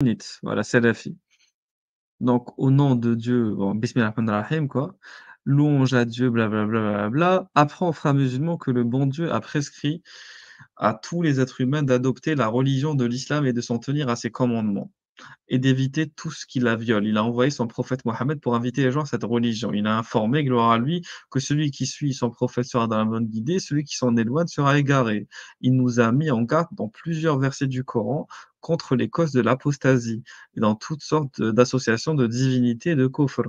sunnite, voilà, salafi. Donc au nom de Dieu, bon, bismillah rahman rahim quoi, louange à Dieu, blablabla, blablabla. Apprends aux frères musulmans que le bon Dieu a prescrit à tous les êtres humains d'adopter la religion de l'islam et de s'en tenir à ses commandements et d'éviter tout ce qui la viole. Il a envoyé son prophète Mohammed pour inviter les gens à cette religion. Il a informé, gloire à lui, que celui qui suit son prophète sera dans la bonne guidée, celui qui s'en éloigne sera égaré. Il nous a mis en garde dans plusieurs versets du Coran contre les causes de l'apostasie et dans toutes sortes d'associations de divinités et de kufr.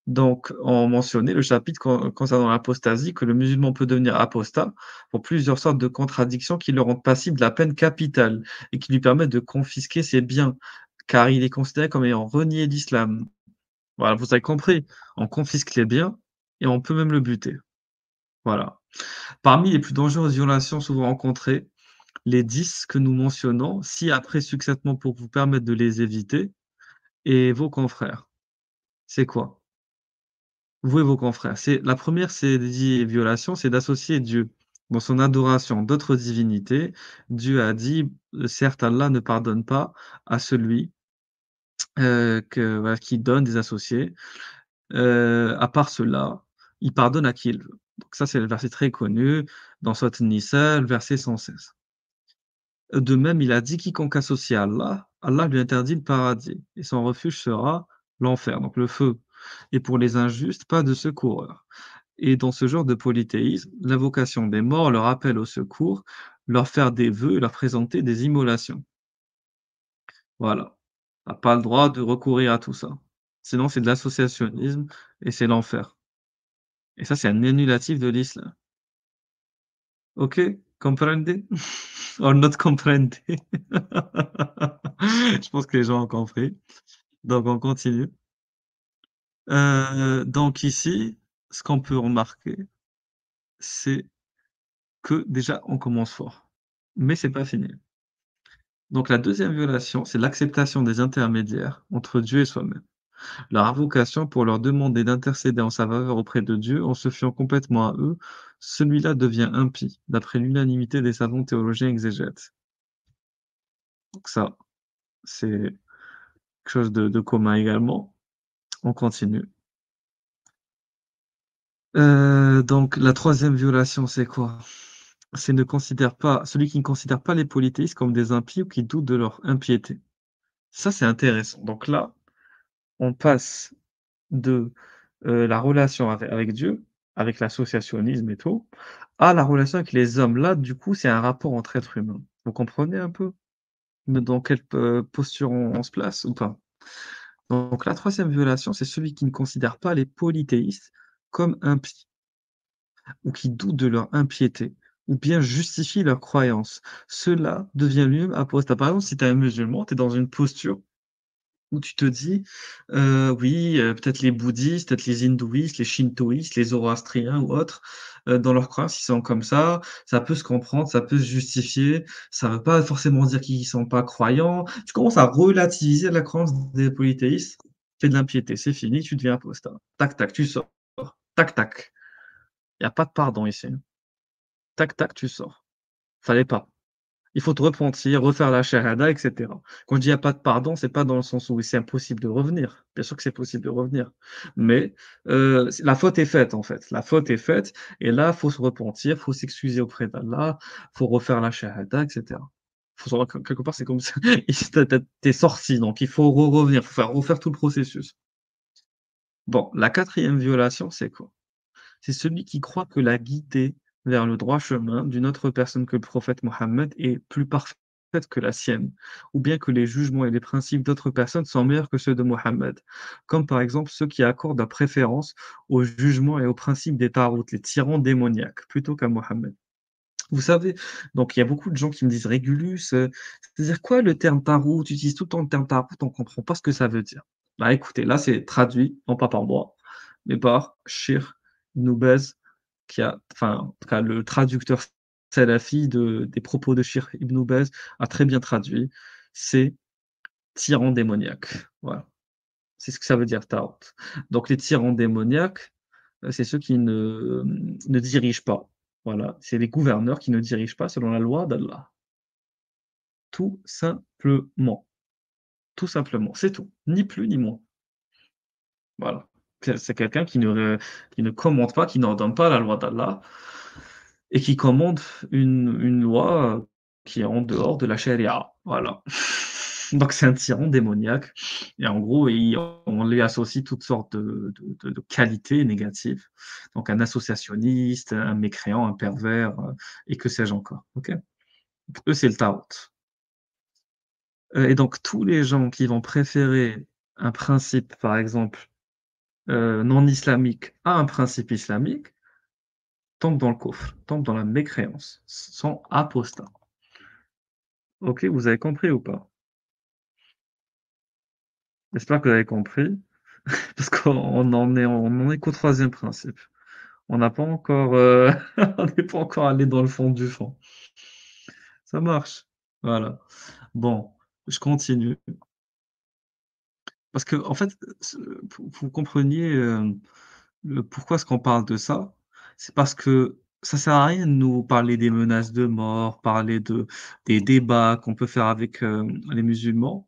Donc, on mentionnait le chapitre concernant l'apostasie, que le musulman peut devenir apostat pour plusieurs sortes de contradictions qui le rendent passible de la peine capitale et qui lui permettent de confisquer ses biens, car il est considéré comme ayant renié l'islam. Voilà, vous avez compris, on confisque les biens et on peut même le buter. Voilà. Parmi les plus dangereuses violations souvent rencontrées, les 10 que nous mentionnons, ci-après succinctement pour vous permettre de les éviter, et vos confrères. C'est quoi? Vous et vos confrères. C'est la première, c'est dit violation, c'est d'associer Dieu dans son adoration d'autres divinités. Dieu a dit, certes Allah ne pardonne pas à celui, que voilà, qui donne des associés, à part cela, il pardonne à qui il veut. Donc ça, c'est le verset très connu dans sourate Nisa, le verset 116. De même, il a dit: «Quiconque associe à Allah, Allah lui interdit le paradis et son refuge sera l'enfer», donc le feu. Et pour les injustes, pas de secoureur. Et dans ce genre de polythéisme, l'invocation des morts leur appelle au secours, leur faire des vœux et leur présenter des immolations. Voilà. Tu as pas le droit de recourir à tout ça. Sinon, c'est de l'associationnisme et c'est l'enfer. Et ça, c'est un annulatif de l'islam. OK? Comprende? Or not comprende? Je pense que les gens ont compris. Donc on continue. Donc ici, ce qu'on peut remarquer, c'est que déjà on commence fort, mais c'est pas fini. Donc la deuxième violation, c'est l'acceptation des intermédiaires entre Dieu et soi-même. Leur invocation pour leur demander d'intercéder en sa faveur auprès de Dieu en se fiant complètement à eux, celui-là devient impie, d'après l'unanimité des savants théologiens exégètes. Donc ça, c'est quelque chose de commun également. On continue. Donc la troisième violation, c'est quoi? C'est ne considère pas celui qui ne considère pas les polythéistes comme des impies ou qui doute de leur impiété. Ça, c'est intéressant. Donc là, on passe de, la relation avec Dieu, avec l'associationnisme et tout, à la relation avec les hommes. Là, du coup, c'est un rapport entre êtres humains. Vous comprenez un peu dans quelle, posture on se place ou pas? Donc la troisième violation, c'est celui qui ne considère pas les polythéistes comme impies ou qui doutent de leur impiété ou bien justifie leur croyance. Cela devient lui-même apostat. Par exemple, si tu es un musulman, tu es dans une posture où tu te dis, oui, peut-être les bouddhistes, peut-être les hindouistes, les shintoïstes, les zoroastriens ou autres, dans leurs croyances, ils sont comme ça peut se comprendre, ça peut se justifier, ça veut pas forcément dire qu'ils sont pas croyants. Tu commences à relativiser la croyance des polythéistes, fais de l'impiété, c'est fini, tu deviens apostat. Tac, tac, tu sors. Tac, tac. Il y a pas de pardon ici. Tac, tac, tu sors. Fallait pas. Il faut te repentir, refaire la shahada et cetera. Quand je dis: «Il y a pas de pardon», c'est pas dans le sens où c'est impossible de revenir. Bien sûr que c'est possible de revenir, mais c la faute est faite, en fait. La faute est faite et là, faut se repentir, faut s'excuser auprès d'Allah, faut refaire la shahada et cetera. Faut savoir que quelque part, c'est comme ça ici tu es sorti, donc il faut revenir, faut faire refaire tout le processus. Bon, la quatrième violation, c'est quoi? C'est celui qui croit que la guidée vers le droit chemin d'une autre personne que le prophète Mohammed est plus parfaite que la sienne, ou bien que les jugements et les principes d'autres personnes sont meilleurs que ceux de Mohammed. Comme par exemple ceux qui accordent la préférence aux jugements et aux principes des tarout, les tyrans démoniaques, plutôt qu'à Mohammed. Vous savez, donc il y a beaucoup de gens qui me disent: «Régulus, c'est-à-dire quoi le terme tarout? Tu utilises tout le temps le terme tarout, on comprend pas ce que ça veut dire». Bah écoutez, là c'est traduit, non pas par moi, mais par Shir Ibn Baz, qui a enfin, en tout cas le traducteur salafi des propos de Shir Ibn Baz a très bien traduit. C'est tyran démoniaque. Voilà, c'est ce que ça veut dire tarout. Donc les tyrans démoniaques, c'est ceux qui ne dirigent pas. Voilà, c'est les gouverneurs qui ne dirigent pas selon la loi d'Allah, tout simplement. tout simplement, c'est tout, ni plus ni moins. Voilà. C'est quelqu'un qui ne commente pas, qui n'ordonne pas la loi d'Allah et qui commande une loi, qui est en dehors de la charia, voilà. Donc c'est un tyran démoniaque et en gros, on lui associe toutes sortes de qualités négatives. Donc un associationniste, un mécréant, un pervers, et que sais-je encore, OK? Eux, c'est le tarot. Et donc tous les gens qui vont préférer un principe, par exemple, non islamique à un principe islamique, tombent dans le coffre, tombent dans la mécréance, sont apostats. OK, vous avez compris ou pas? J'espère que vous avez compris, parce qu'on en est qu'au troisième principe. On n'a pas encore, on n'est pas encore allé dans le fond du fond. Ça marche? Voilà. Bon, je continue. Parce qu'en fait, pour que vous compreniez, pourquoi est-ce qu'on parle de ça? C'est parce que ça sert à rien de nous parler des menaces de mort, parler des débats qu'on peut faire avec, les musulmans,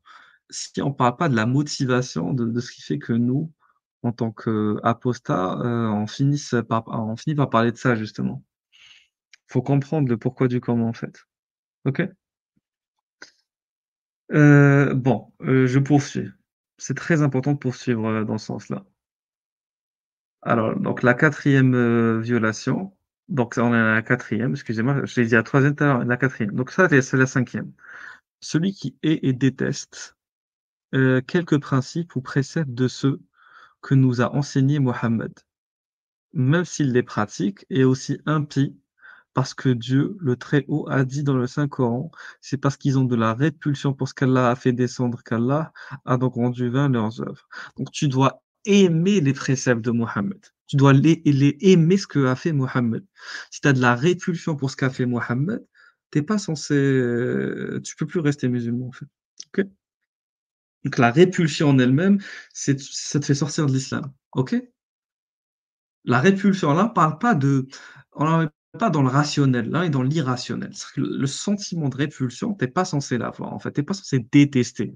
si on parle pas de la motivation de ce qui fait que nous, en tant qu'apostats, on finit par parler de ça justement. Faut comprendre le pourquoi du comment en fait. OK? Bon, je poursuis. C'est très important de poursuivre, dans ce sens-là. Alors, donc la quatrième violation, donc on est à la quatrième. Excusez-moi, je l'ai dit la troisième tout à l'heure, la quatrième. Donc ça, c'est la cinquième. Celui qui hait et déteste, quelques principes ou préceptes de ceux que nous a enseignés Mohammed, même s'il les pratique, est aussi impie parce que Dieu, le Très-Haut, a dit dans le Saint-Coran, c'est parce qu'ils ont de la répulsion pour ce qu'Allah a fait descendre qu'Allah a donc rendu vain leurs œuvres. Donc tu dois aimer les préceptes de Mohammed. Tu dois les aimer ce que a fait Mohammed. Si tu as de la répulsion pour ce qu'a fait Mohammed, t'es pas censé, tu peux plus rester musulman en fait. Ok. Donc la répulsion en elle-même, ça te fait sortir de l'islam. Ok. La répulsion, là, on est pas dans le rationnel, là, on est dans l'irrationnel. C'est-à-dire que le sentiment de répulsion, tu es pas censé l'avoir, en fait. Tu es pas censé détester,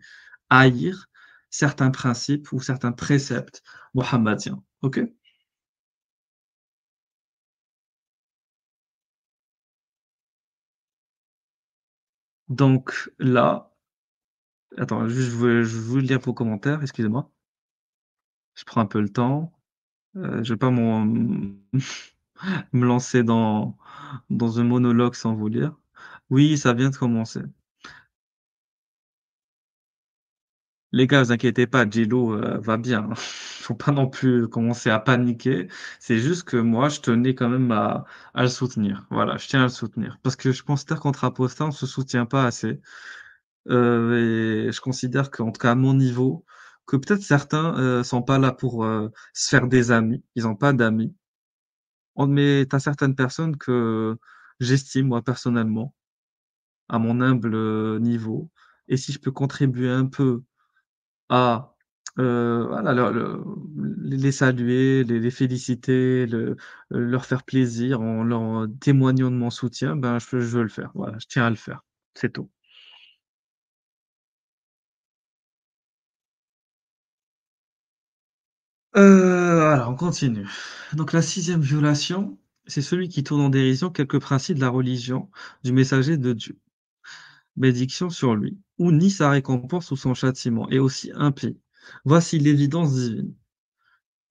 haïr certains principes ou certains préceptes mohammediens. OK? Donc là, attends, juste je veux lire vos commentaires, excusez-moi. Je prends un peu le temps, je vais pas me lancer dans un monologue sans vous lire. Oui, ça vient de commencer. Les gars, vous inquiétez pas, Djilo, va bien, hein. Faut pas non plus commencer à paniquer. C'est juste que moi, je tenais quand même à le soutenir. Voilà, je tiens à le soutenir. Parce que je considère qu'entre apostats, on se soutient pas assez. Et je considère qu'en tout cas à mon niveau, que peut-être certains, sont pas là pour, se faire des amis. Ils ont pas d'amis. Mais tu certaines personnes que j'estime moi personnellement, à mon humble, niveau et si je peux contribuer un peu à, voilà, les saluer, les féliciter, leur faire plaisir en leur témoignant de mon soutien, ben, je veux le faire. Voilà, je tiens à le faire. C'est tout. Alors on continue. Donc la sixième violation, c'est celui qui tourne en dérision quelques principes de la religion du messager de Dieu. Bénédiction sur lui, ou nie sa récompense ou son châtiment, et aussi impie. Voici l'évidence divine.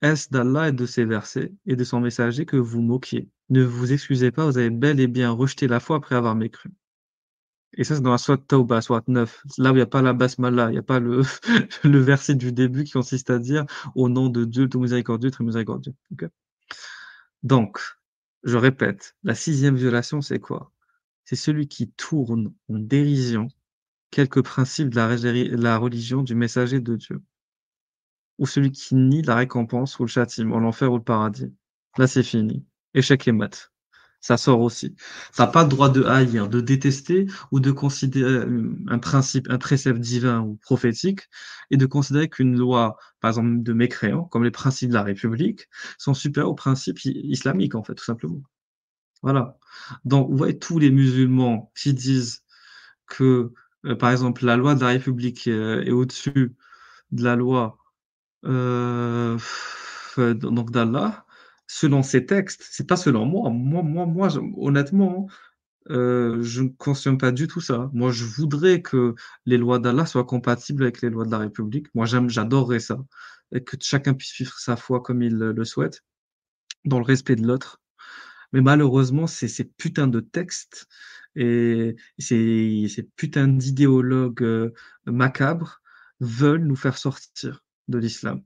Est-ce d'Allah et de ses versets et de son messager que vous moquiez? Ne vous excusez pas, vous avez bel et bien rejeté la foi après avoir mécru. Et ça, c'est dans la sourate Tawbah, sourate 9. Là où il n'y a pas la basmala, il n'y a pas le, le verset du début qui consiste à dire au nom de Dieu, tout miséricordieux, très miséricordieux. Ok. Donc, je répète, la sixième violation, c'est quoi? C'est celui qui tourne en dérision quelques principes de la religion du messager de Dieu, ou celui qui nie la récompense ou le châtiment, l'enfer ou le paradis. Là, c'est fini. Échec et mat. Ça sort aussi. Tu as pas le droit de haïr, de détester ou de considérer un principe, un précepte divin ou prophétique et de considérer qu'une loi, par exemple, de mécréants, comme les principes de la République, sont supérieurs aux principes islamiques, en fait, tout simplement. Voilà. Donc, vous voyez tous les musulmans qui disent que par exemple, la loi de la République, est au-dessus de la loi, donc d'Allah, selon ces textes, c'est pas selon moi. Moi, je honnêtement, je ne cautionne pas du tout ça. Moi, je voudrais que les lois d'Allah soient compatibles avec les lois de la République. Moi, j'adorerais ça et que chacun puisse vivre sa foi comme il le souhaite, dans le respect de l'autre. Mais malheureusement, ces putains de textes et ces putains d'idéologues, macabres veulent nous faire sortir de l'islam,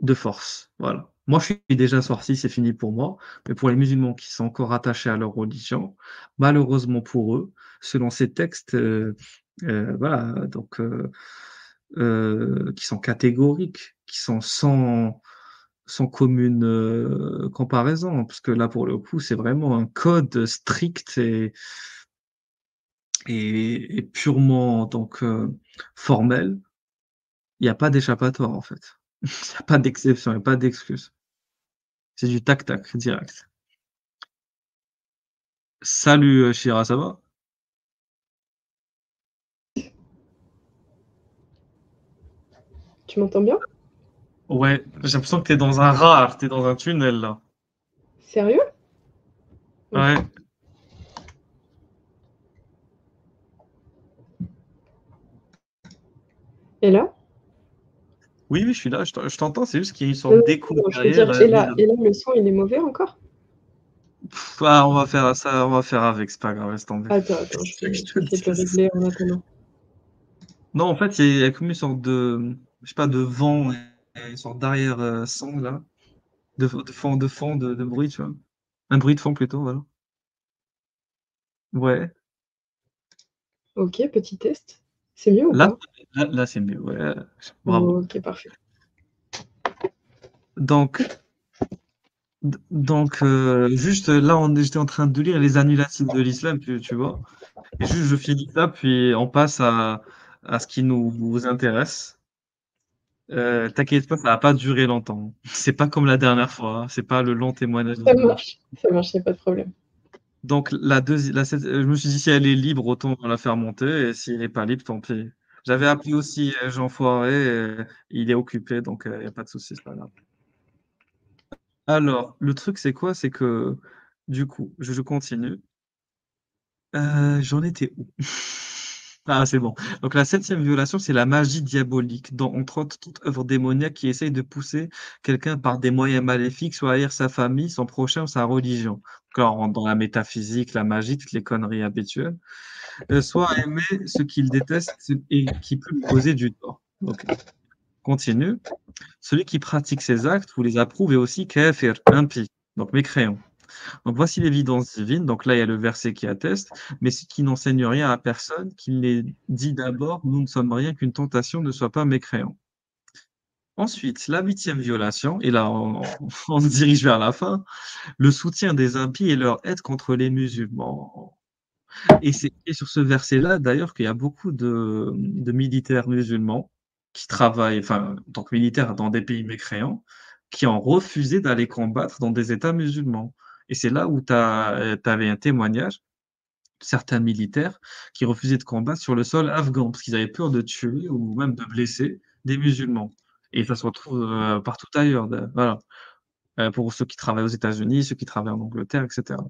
de force, voilà. Moi, je suis déjà sorti, c'est fini pour moi, mais pour les musulmans qui sont encore attachés à leur religion, malheureusement pour eux, selon ces textes, voilà, donc qui sont catégoriques, qui sont sans commune, comparaison, parce que là, pour le coup, c'est vraiment un code strict et purement donc formel. Il y a pas d'échappatoire, en fait. Il y a pas d'exception, il y a pas d'excuse. C'est du tac tac, direct. Salut, Chira, ça va? Tu m'entends bien? Ouais, j'ai l'impression que t'es dans un rare, t'es dans un tunnel là. Sérieux? Ok. Ouais. Et là? Oui, oui, je suis là, je t'entends, c'est juste qu'il y a une Non, sorte d'écho non, je veux derrière, dire, et là, le son, il est mauvais encore? on va faire ça, on va faire avec, c'est pas grave, laisse tomber. Attends, je C'est que vais, je je te vais le essayer de le dise. régler en attendant. Non, en fait, il y a comme une sorte de, je sais pas, de vent et une sorte d'arrière son là, de fond, de bruit, tu vois. Un bruit de fond plutôt, voilà. Ouais. Ok, petit test. C'est mieux ou Là, pas? là, c'est mieux, ouais. Bravo. Ok, parfait. Donc, donc, juste là, j'étais en train de lire les annulatifs de l'islam, tu vois. Et juste, je finis ça, puis on passe à ce qui nous intéresse. T'inquiète pas, ça va pas durer longtemps. C'est pas comme la dernière fois, hein. C'est pas le long témoignage de. Ça marche, y a pas de problème. Donc je me suis dit si elle est libre, autant la faire monter, et s'il n'est pas libre, tant pis. J'avais appelé aussi Jean Foiré, il est occupé, donc il n'y a pas de souci, c'est pas grave. Alors, le truc, c'est quoi? C'est que, du coup, je continue. J'en étais où? Ah, c'est bon. Donc, la septième violation, c'est la magie diabolique, dans, entre autres, toute œuvre démoniaque qui essaye de pousser quelqu'un par des moyens maléfiques, soit à haïr sa famille, son prochain ou sa religion. Donc là, on rentre dans la métaphysique, la magie, toutes les conneries habituelles. Soit à aimer ce qu'il déteste et qui peut lui causer du tort. Ok. Continue. Celui qui pratique ces actes ou les approuve est aussi kafir, impie, donc mécréant. Donc voici l'évidence divine. Donc là, il y a le verset qui atteste, mais ce qui n'enseigne rien à personne, qu'il les dit d'abord, nous ne sommes rien qu'une tentation, ne sois pas mécréant. Ensuite, la huitième violation, et là on se dirige vers la fin, le soutien des impies et leur aide contre les musulmans. Et c'est sur ce verset-là, d'ailleurs, qu'il y a beaucoup de militaires musulmans qui travaillent, enfin, en tant que militaires dans des pays mécréants, qui ont refusé d'aller combattre dans des États musulmans. Et c'est là où tu avais un témoignage de certains militaires qui refusaient de combattre sur le sol afghan, parce qu'ils avaient peur de tuer ou même de blesser des musulmans. Et ça se retrouve partout ailleurs. Voilà. Pour ceux qui travaillent aux États-Unis, ceux qui travaillent en Angleterre, et cetera.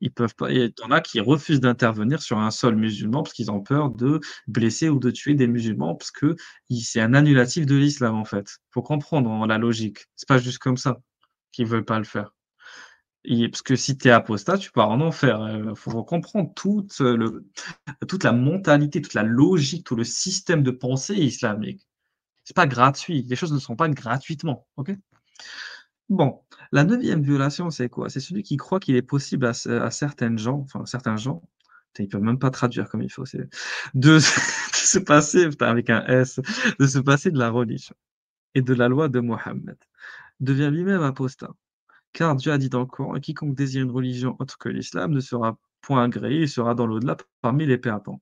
Ils peuvent pas, il y en a qui refusent d'intervenir sur un sol musulman parce qu'ils ont peur de blesser ou de tuer des musulmans parce que c'est un annulatif de l'islam, en fait. Faut comprendre la logique. C'est pas juste comme ça qu'ils veulent pas le faire. Parce que si tu es apostat, tu pars en enfer. Faut comprendre toute la mentalité, toute la logique, tout le système de pensée islamique. C'est pas gratuit. Les choses ne sont pas gratuitement. Ok? Bon, la neuvième violation, c'est quoi? C'est celui qui croit qu'il est possible à certaines gens, enfin certains gens, putain, ils peuvent même pas traduire comme il faut, de, de se passer, putain, avec un S, de se passer de la religion et de la loi de Mohammed, devient lui-même apostat. Car Dieu a dit dans le Coran, quiconque désire une religion autre que l'islam ne sera point agréé, il sera dans l'au-delà parmi les perdants.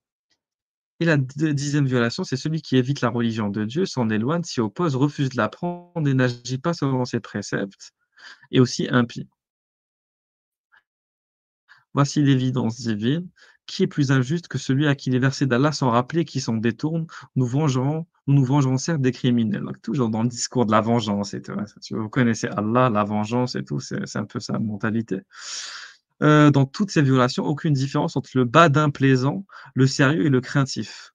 Et la dixième violation, c'est celui qui évite la religion de Dieu, s'en éloigne, s'y oppose, refuse de l'apprendre et n'agit pas selon ses préceptes, et aussi impie. Voici l'évidence divine qui est plus injuste que celui à qui les versets d'Allah sont rappelés, qui s'en détourne? Nous nous vengerons certes des criminels. Donc toujours dans le discours de la vengeance et tout, hein. Vous connaissez Allah, la vengeance et tout, c'est un peu sa mentalité. Dans toutes ces violations, aucune différence entre le badin plaisant, le sérieux et le craintif.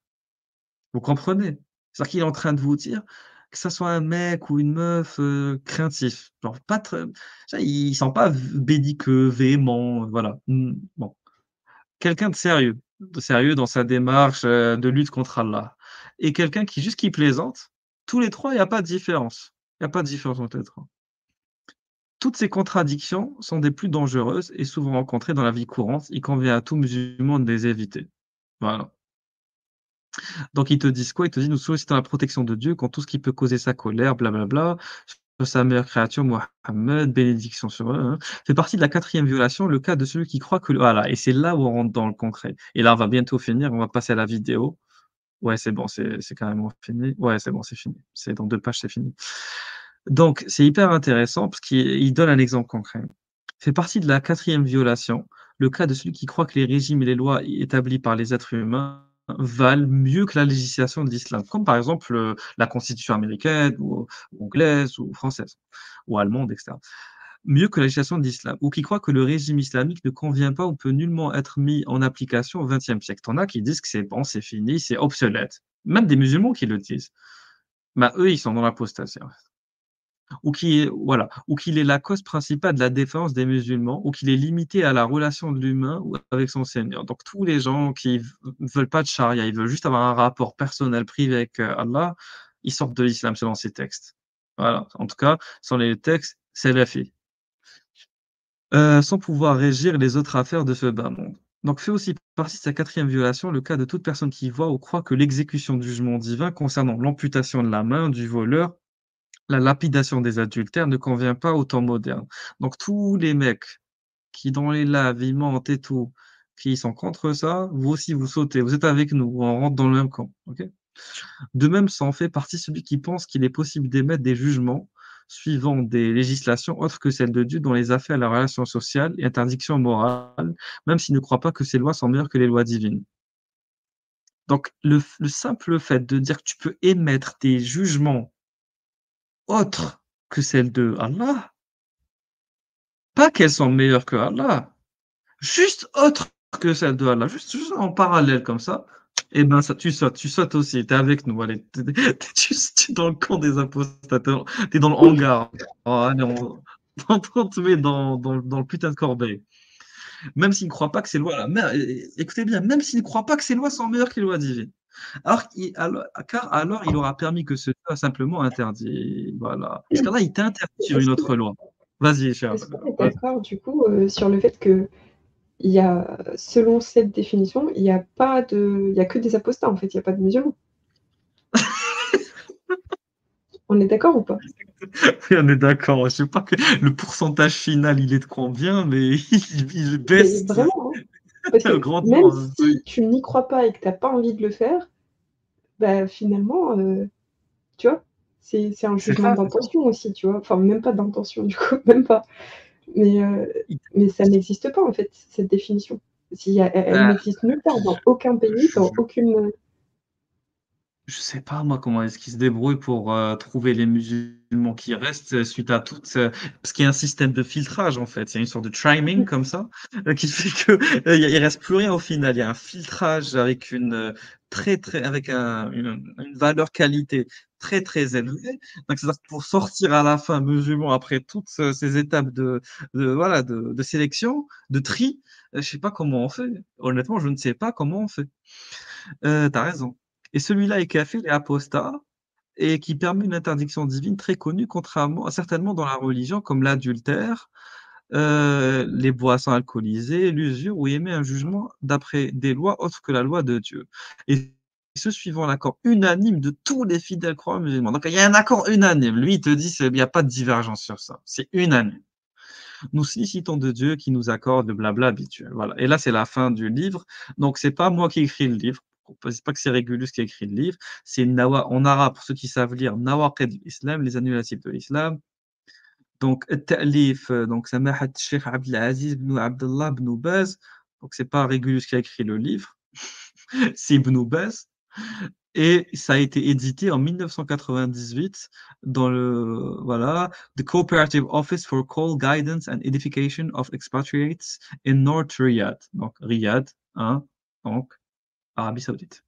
Vous comprenez? C'est-à-dire qu'il est en train de vous dire que ça soit un mec ou une meuf, craintif, genre pas très, tu sais, ils sont pas belliqueux, véhéments, voilà. Bon. Quelqu'un de sérieux dans sa démarche, de lutte contre Allah, et quelqu'un qui plaisante. Tous les 3, il y a pas de différence. Il y a pas de différence entre les 3. Toutes ces contradictions sont des plus dangereuses et souvent rencontrées dans la vie courante. Il convient à tout musulman de les éviter. Voilà. Donc ils te disent quoi? Ils te disent: «Nous sollicitons la protection de Dieu contre tout ce qui peut causer sa colère, blablabla, sur sa meilleure créature Mohammed, bénédiction sur eux, hein». Fait partie de la quatrième violation, le cas de celui qui croit que voilà, et c'est là où on rentre dans le concret. Et là, on va bientôt finir, on va passer à la vidéo. Ouais, c'est bon, c'est carrément fini. Ouais, c'est bon, c'est fini. C'est dans 2 pages, c'est fini. Donc c'est hyper intéressant parce qu'il donne un exemple concret. Fait partie de la quatrième violation, le cas de celui qui croit que les régimes et les lois établis par les êtres humains valent mieux que la législation de l'islam, comme par exemple, la constitution américaine ou anglaise ou française ou allemande, et cetera. Mieux que la législation de l'islam, ou qui croit que le régime islamique ne convient pas ou peut nullement être mis en application au XXe siècle. Tu en as qui disent que c'est bon, c'est fini, c'est obsolète. Même des musulmans qui le disent. Bah, eux, ils sont dans l'apostasie, en fait. Ou qu'il est la cause principale de la défense des musulmans, ou qu'il est limité à la relation de l'humain ou avec son Seigneur. Donc tous les gens qui veulent pas de charia, ils veulent juste avoir un rapport personnel privé avec, Allah, ils sortent de l'islam selon ces textes. Voilà, en tout cas, selon les textes salafis, sans pouvoir régir les autres affaires de ce bas monde. Donc fait aussi partie de sa quatrième violation, le cas de toute personne qui voit ou croit que l'exécution du jugement divin concernant l'amputation de la main du voleur, la lapidation des adultères, ne convient pas au temps moderne. Donc tous les mecs qui dans les laves, ils mentent et tout, qui sont contre ça, vous aussi vous sautez, vous êtes avec nous, on rentre dans le même camp, OK? De même, ça en fait partie celui qui pense qu'il est possible d'émettre des jugements suivant des législations autres que celles de Dieu dans les affaires, la relation sociale et interdictions morales, même s'il ne croit pas que ces lois sont meilleures que les lois divines. Donc le simple fait de dire que tu peux émettre des jugements autres que celles de Allah, pas qu'elles sont meilleures que Allah, juste autres que celles de Allah, juste en parallèle comme ça, et ben ça, tu sautes aussi, tu es avec nous, allez, tu es dans le camp des apostats, tu es dans le hangar. Oh, allez, on te met dans le putain de corbeille. Même s'il ne croit pas que ces lois, écoutez bien, même s'il ne croit pas que ces lois sont meilleures que les lois divines. Car alors il aura permis que ce Dieu a simplement interdit. Voilà. Parce que là, il t'interdit sur une Est-ce qu'on autre loi. Vas-y, cher. est-ce qu'on est Vas-y. d'accord du coup, sur le fait qu'il y a selon cette définition, il y a que des apostats en fait, il y a pas de musulmans? On est d'accord ou pas? Oui, on est d'accord. Je sais pas que le pourcentage final, il est de combien, mais il Mais baisse vraiment, hein, parce que même grandement, hein. si tu n'y crois pas et que tu as pas envie de le faire, bah, finalement, tu vois? C'est un C'est jugement ça, c'est ça. d'intention aussi, tu vois? Enfin même pas d'intention du coup, même pas. Mais Il mais ça n'existe pas en fait, cette définition. S'il y a elle bah, n'existe nulle part, dans aucun pays, je dans je aucune, je sais pas moi comment est-ce qu'ils se débrouillent pour, trouver les musulmans qui restent, suite à toutes, parce qu'il y a un système de filtrage en fait. Il y a une sorte de timing comme ça, qui fait que, il reste plus rien au final. Il y a un filtrage avec très, très avec une valeur qualité très, très élevée. Donc c'est-à-dire que pour sortir à la fin musulman après toutes, ces étapes voilà, de sélection, de tri, je sais pas comment on fait. Honnêtement, je ne sais pas comment on fait. Tu raison. Et celui-là est kafir et apostat, et qui permet une interdiction divine très connue, contrairement certainement dans la religion, comme l'adultère, les boissons alcoolisées, l'usure, ou émet un jugement d'après des lois autres que la loi de Dieu. Et ce, suivant l'accord unanime de tous les fidèles croyants musulmans. Donc il y a un accord unanime. Lui, il te dit, il n'y a pas de divergence sur ça. C'est unanime. Nous sollicitons de Dieu qui nous accorde le blabla habituel. Voilà. Et là, c'est la fin du livre. Donc, c'est pas moi qui écris le livre. C'est pas que c'est Régulus qui a écrit le livre. C'est en arabe, pour ceux qui savent lire, Nawaqid l'Islam, les annulatifs de l'Islam. Donc, Ta'lif, donc, Samahat Sheikh Abdelaziz ibn Abdullah ibn Baz. Donc c'est pas Régulus qui a écrit le livre, c'est Ibn Baz. Et ça a été édité en 1998 dans le, voilà, The Cooperative Office for Call Guidance and Edification of Expatriates in North Riyadh. Donc Riyadh, hein, donc Arabie Saoudite.